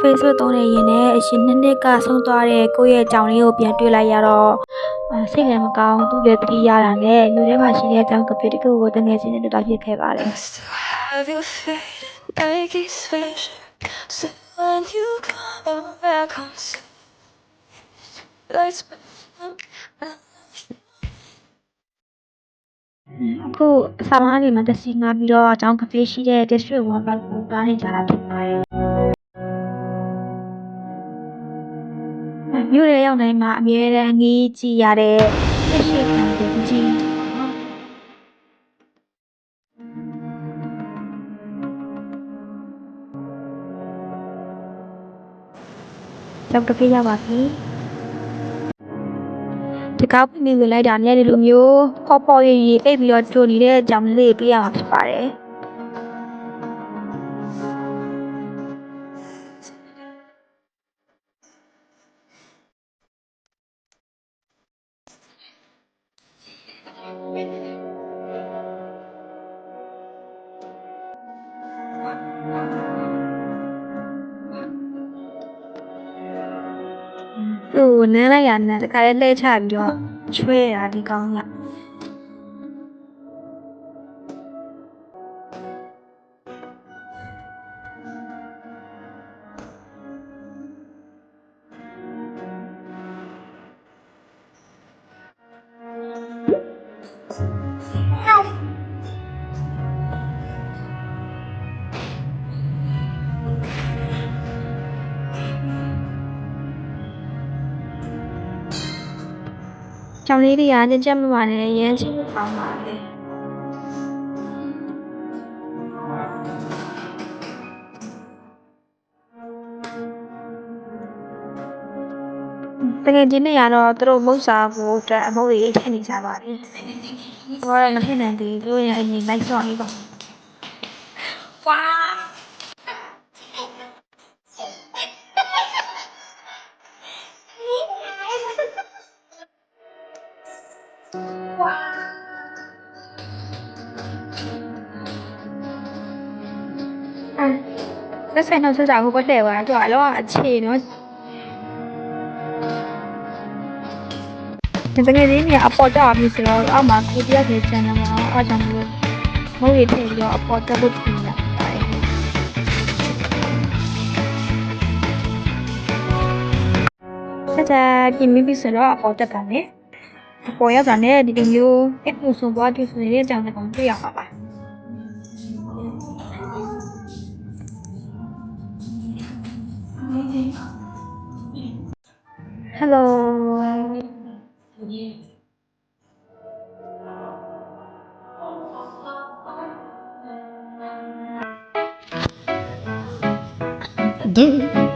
Facebook သုံးနေရင်လည်းအရှင်နှစ်ကဆုံးသွားတဲ့ကိုယ့်ရဲ့ကြောင်လေးကိုပြန်တွေ့လိုက်ရတော့စိတ်လည်းမကောင်းသူလည်းတတိရတာနဲ့မြို့ထဲမှာရှိတဲ့ကြောင်ကဖေးတစ်ခုကိုတငယ်ချင်းနဲ့တွေ့တာဖြစ်ခဲ့ပါတယ် Have your face like it's special. So when you come back home, lights. အခုစာမအနေမှာတစီငါပြီးတော့အကြောင်းကဖေးရှိတဲ့ district 1ဘက်ကိုတားနေကြတာဖြစ်ပါတယ်မြို့ရဲ့ရောက်တိုင်းမှာအမြဲတမ်းငေးကြည့်ရတဲ့ဖြစ်ရှိခံတဲ့ကြီးကြောက်ကဖေးရပါပြီဒီကောက်ပြီးနေလိုက်တာနဲ့ဒီလိုမျိုးပေါ်ရည်အိပ်ပြီးတော့ကြိုနေတဲ့အကြောင်းလေးပြရမှာဖြစ်ပါတယ်နန်းလိုက်ရနဲ့တခါလေးလှည့်ချပြီးတော့ချွဲရဒီကောင်းကကျောင်းလေးတွေကညကြက်မမှန်နဲ့ရမ်းချင်းပေါင်းပါလေတကယ်ချင်းနေရတော့သူတို့မုတ်စာဖို့အတွက်အမုတ်ကြီးထည့်နေကြပါတယ်။ဘာလဲမထည့်နိုင်သေးဘူး။အရင်လိုက်စောင့်နေပါ။ဝါလက်ဆိုင်တော့စကြဝဠာကိုလှည့်သွားတော့အလောအခြေနော်ဒီတကယ်ကြီးနေအပေါ်ကြပြီဆိုတော့အောက်မှာကိုပြတဲ့ channel မှာအားကြောင့်လို့မဟုတ်ရထည့်ပြီးတော့အပေါ်တက်ဖို့ပြင်ရပါတယ်ဆက်ပြင်ပြီးဆိုတော့အပေါ်တက်ပါမယ်အပေါ်ရောက်တာနဲ့ဒီလိုမျိုးအမှုဆုံးသွားတွေ့ဆိုတဲ့အကြောင်းလည်းတွေ့ရပါပါHello. Do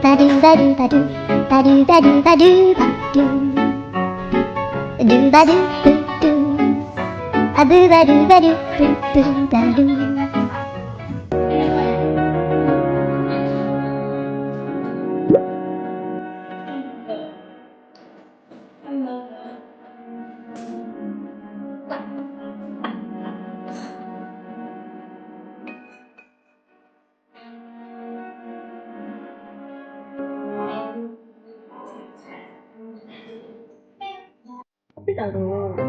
ba do ba do ba do ba do ba do ba do ba do do ba do do a do ba do ba do do ba do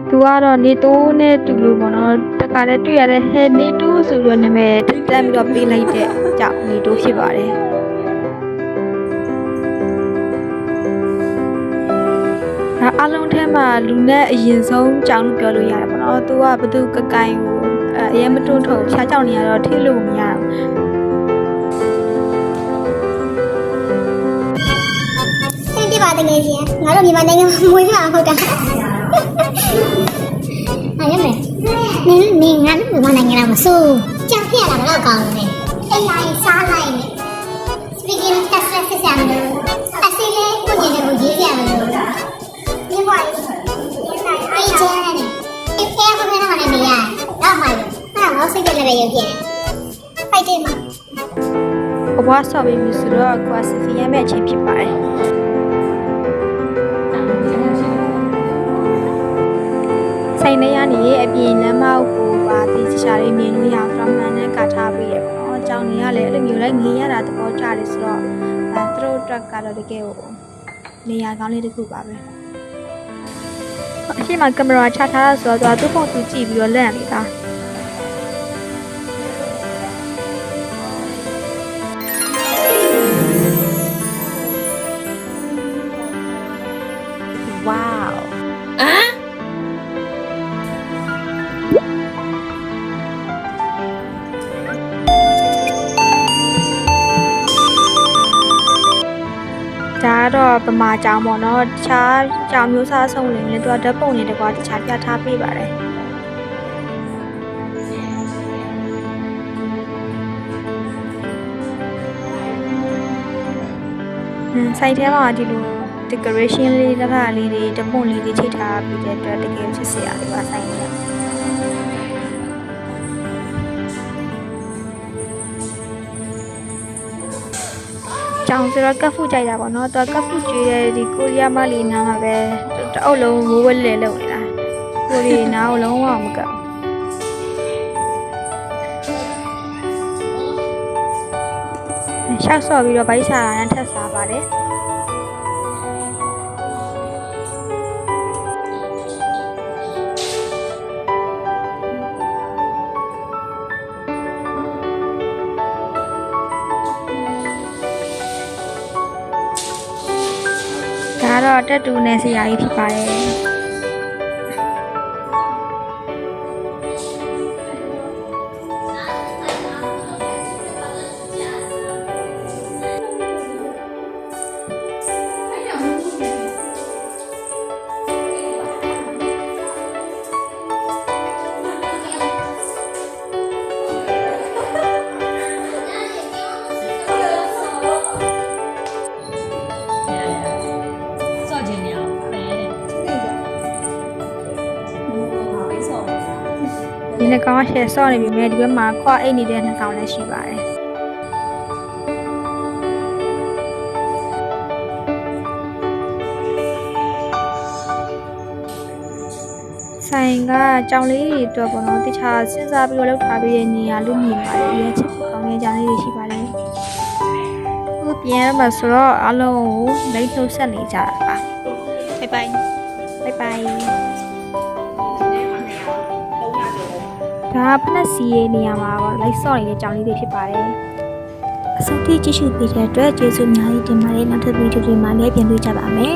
သူကတော့နေတိုးနဲ့တူလို့ပေါ့နော်တခါတည်းတွေ့ရတဲ့ဟဲနေတိုးဆိုပြီးတော့နာမည်တက်ပြီးတော့ပေးလိုက်တဲ့ကြောင့်နေတိုးဖြစ်ပါတယ်အလုံးထဲမှာလူနဲ့အရင်ဆုံးကြောင်းလို့ပြောလို့ရတယ်ပေါ့နော်သူကဘသူကကိုင်ကိုအရင်မတွန်းထုတ်ဖြားကြောင်နေရတော့ထိလို့မရတော့ပြပါတကယ်ကြီးငါတို့မြန်မာနိုင်ငံမှာမွေးလာဟုတ်တာအဲ့ရမယ်နင်းငါတို့မြန်မာနိုင်ငံမှာမစိုးကြောက်ပြရတာတော့ကောင်းတယ်အဲ့လိုက်စားလိုက်နေ speaking test ဆက်ဆံလို့အစီလေးကိုညနေကိုရေးပြရမယ်လို့ဒီဘွားကြီးအဲ့ကျန်နေအဲ့ဖဲဖဲနဲ့မနေရတော့မှလို့ဟာတော့စိတ်ကြလည်းရုပ်ပြဖိုက်တယ်မှာ ဘွားဆော့ပြီးပြီဆိုတော့ကွာစီဖီယမ်မဲ့အချိန်ဖြစ်ပါတယ်ဆိုင်ထဲကနေအပြင်လမ်းမောက်ကိုပါတီးချာလေးမြင်လို့ရအောင်မှန်နဲ့ကထားပေးရပေါ့နော်။အကြောင်းတွေကလည်းအဲ့လိုမျိုးလိုက်ငေးရတာသဘောကျတယ်ဆိုတော့သူတို့ အတွက်ကတော့တကယ်ကိုနေရာကောင်းလေးတစ်ခုပါပဲအရှိမကင်မရာချထားတာဆိုတော့သူ့ဖုန်းသူကြည့်ပြီးတော့လန့်နေတာဝေါဒါကတော့ပမာကြောင်ပေါ့နော်တခြားကြောင်မျိုးစားဆုံးလင်းလည်းသူကဓာတ်ပုံတွေတကွာတခြားပြထားပေးပါတယ်ဆိုင်ထဲမှာဒီလို decoration လေးတစ်ခါလေးတွေဓာတ်ပုံလေးတွေချိန်ထားပြီးတဲ့အတွက်တကယ်ချစ်စရာလေးပါဆိုင်ထဲကြောင်ဆိုတော့ကပ်ဖူးကြိုက်တာပေါ့နော်သူကပ်ဖူးကျွေးတဲ့ဒီကိုရီးယားမလီနားမှာပဲတအုပ်လုံးမိုးဝဲလဲလုံနေတာကိုရီးနားကိုလုံးဝမကပ်ရှောက်ဆော့ပြီးတော့ဗိုက်စားတာနဲ့ထပ်စားပါတယ်ဒါတော့တက်တူနဲ့ဆရာကြီးဖြစ်ပါတယ်ဒီနှစ်ကောင်ကရှယ်ဆော့နေပြီမဲ့ဒီဘက်မှာခွာအိတ်နေတဲ့နှစ်ကောင်လည်းရှိပါတယ်ဆိုင်ကကြောင်လေးတွေအတွက်ပေါ့နော်တခြားစဉ်းစားပြီးတော့လောက်ထားပြီးတဲ့နေရာလို့မြင်ပါတယ်ရဲချစ်ကောင်းတဲ့ကြောင်လေးတွေရှိပါတယ်ခုပြန်ရမှာဆိုတော့အားလုံးကိုလိမ့်နှုတ်ဆက်နေကြတာပါဘိုင်ဘိုင်ဘိုင်ဘိုင်ဒါဖနက်စီရဲ့နေရာမှာပေါ့လိုက်ဆော့နေတဲ့ကြောင်လေးတွေဖြစ်ပါတယ်အစိုးရကြည့်ရှုပေးတဲ့အတွက်ကျေးဇူးအများကြီးတင်ပါတယ်နောက်ထပ်ဗီဒီယိုတွေမှာလည်းပြန်တွေ့ကြပါမယ်